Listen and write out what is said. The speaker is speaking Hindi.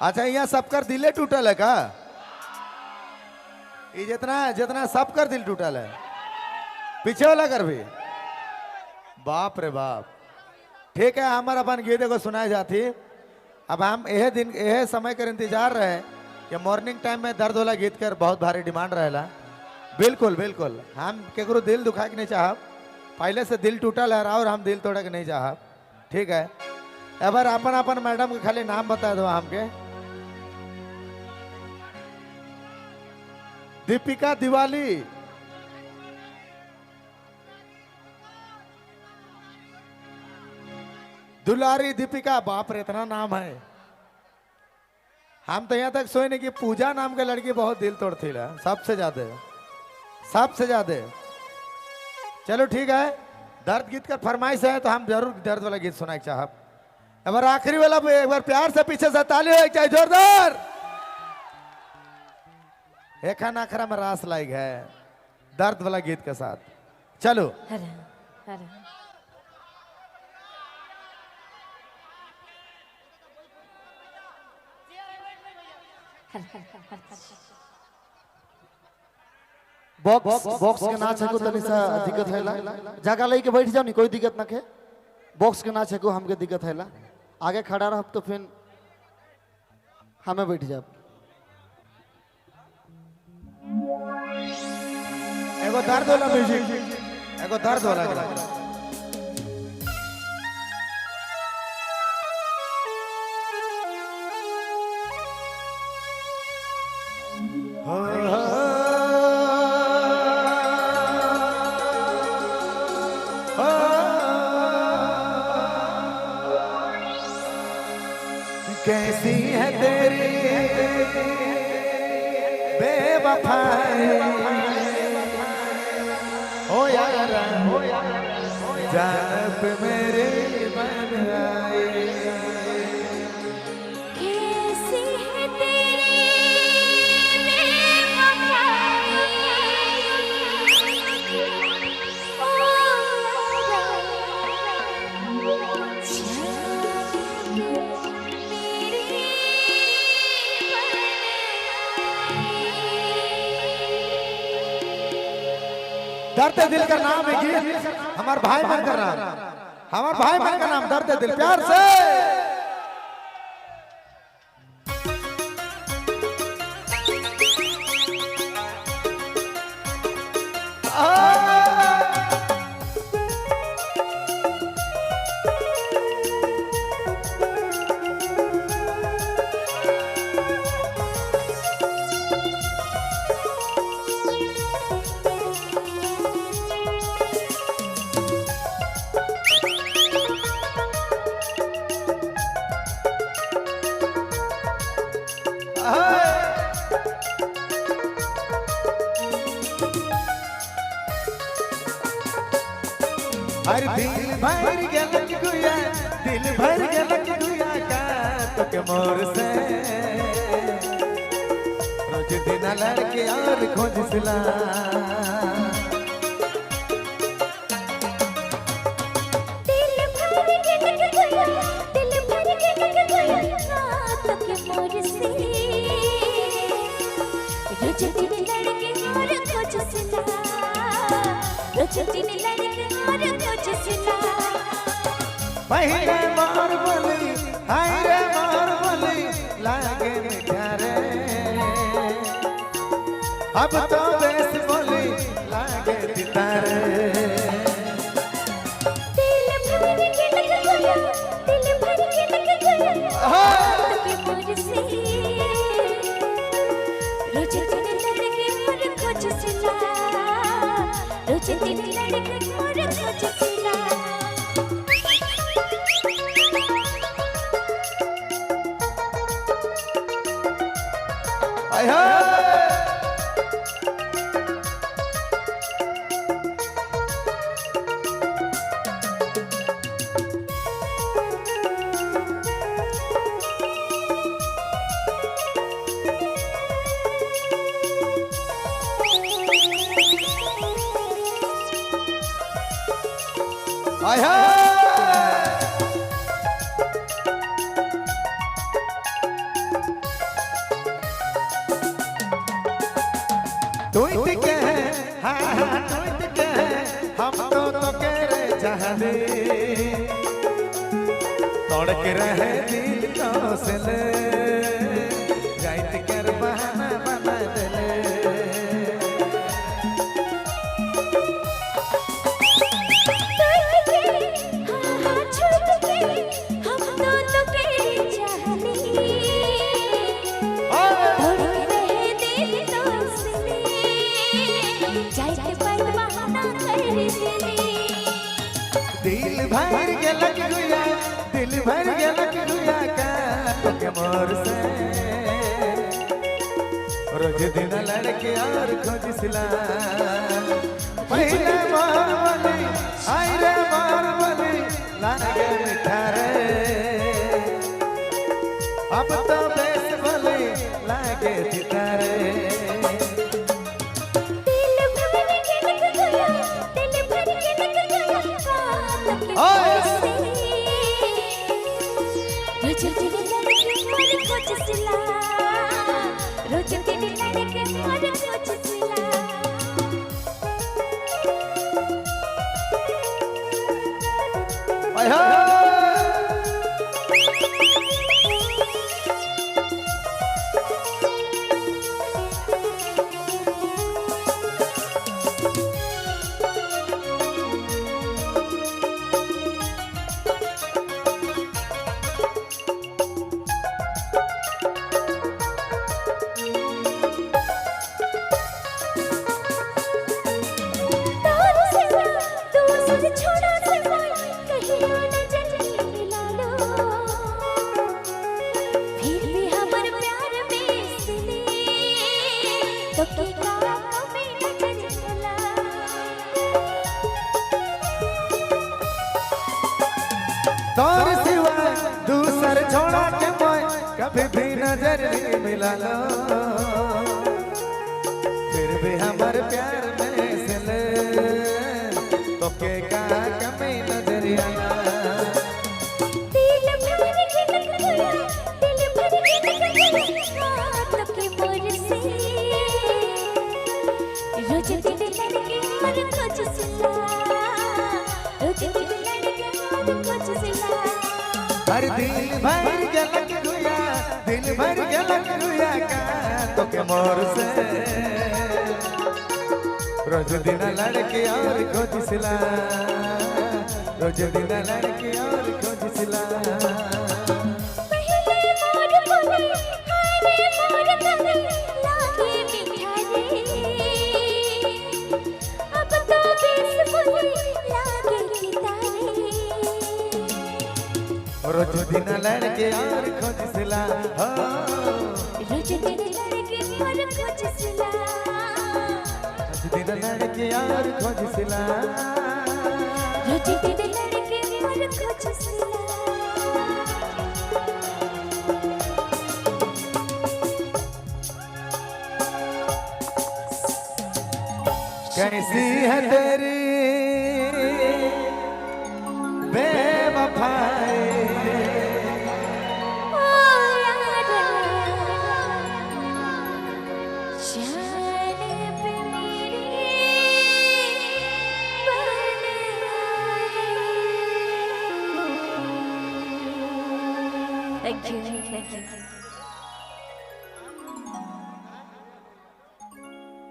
अच्छा यहाँ सबकर दिले टूटल है का? ये जितना जितना सबकर दिल टूटल है, पीछे वाला कर भी। बाप रे बाप। ठीक है, हमारा अपन गीत को सुनाई जाती। अब हम यह दिन यह समय कर इंतजार रहे कि मॉर्निंग टाइम में दर्द वाला गीत कर बहुत भारी डिमांड रहेला। बिल्कुल बिल्कुल, हम केकरो दिल दुखा के नहीं चाहब, पहले से दिल टूटल है और हम दिल तोड़े के नहीं चाहब। ठीक है, एबर अपन अपन मैडम के खाली नाम बता दो हमके। दीपिका दिवाली, दुलारी दीपिका। बाप रे इतना नाम है। हम तो यहाँ तक सोए नहीं कि पूजा नाम के लड़की बहुत दिल तोड़ती है, सबसे ज्यादा सबसे ज्यादा। चलो ठीक है, दर्द गीत का फरमाइश है तो हम जरूर दर्द वाला गीत सुना चाहब। एक बार आखिरी वाला एक बार प्यार से पीछे से ताली हो चाहिए जोरदार। एक आखरा में रास लाइक है दर्द वाला गीत के साथ। चलो हरा, हरा। बॉक्स बॉक्स के नाच है को तनी सा दिक्कत हैला, जगह लेके बैठ जाओ नहीं, कोई दिक्कत ना के। बॉक्स के नाच है को हमके दिक्कत हैला, आगे खड़ा रह तो फिर हमें बैठ जाओ। एगो दर्द वाला म्यूजिक, एगो दर्द वाला गाना। कैसी है तेरी बेवफाई ओ यार, जान पे मेरे मन आए। कैसी है तेरी बेवफाई, ओ दर्द दिल का नाम है गीत, हमारे भाई मन का नाम, हमारे भाई मन का नाम दर्द दिल। प्यार से हर दिल भर गलत गुया, दिल भर गलत गुया का तो के मोर से रोज दिन लड़के और खोज सिला। दिल भर गलत गुया, दिल भर गलत गुया तो के मोर से रोज दिन लड़के और खोज सिला, रोज दिन लड़के और खोज सिला। पहले मार बोली हाय रे मार बोली लागे मिठा रे, अब तो बेस बोली लागे पिता रे। दिल भर के लग गया, दिल भर के लग गया तो के मोर से रोज दिन लड़के और खोज सिला, रोज दिन लड़के और खोज सिला। हाय हाय हाय हाय। टूट के हाँ हाँ टूट के हम तो केरे चाहने तोड़ के रहे दिल को से जाइत कर बहाना बना दे दिल भर के लग गया दिल भर के लग गया का के मोर से रोज दिन लड़के और खोज सिला पहले मोर बनी आई रे मोर बनी लागे मिठा रे अब तो बेस बोले लागे सितारे तोर सिवा दूसर छोड़ा के मैं कभी भी नजर नहीं मिला लो फिर भी हमारे प्यार में से ले तो के का कमी नजर आना दिल भर के लग गया तो के मोर से रोज दिन लड़के और खोज सिला रोज दिन लड़के और खोज सिला हर दिल भर के लग गया दिल भर के लग गया का तो के मोर से रोज दिन लड़के और खोज सिला रोज दिन लड़के और खोज सिला पहले मोर बोले हाय रे मोर कहे लागे मीठा रे अब तो बेस बोले लागे सितारे रोज दिन लड़के और खोज सिला हो रोज दिन लड़के और खोज सिला रोज दिन लड़के और खोज सिला रोज दिन लड़के और खोज सिला कैसी है तेरी बेवफाई Thank you.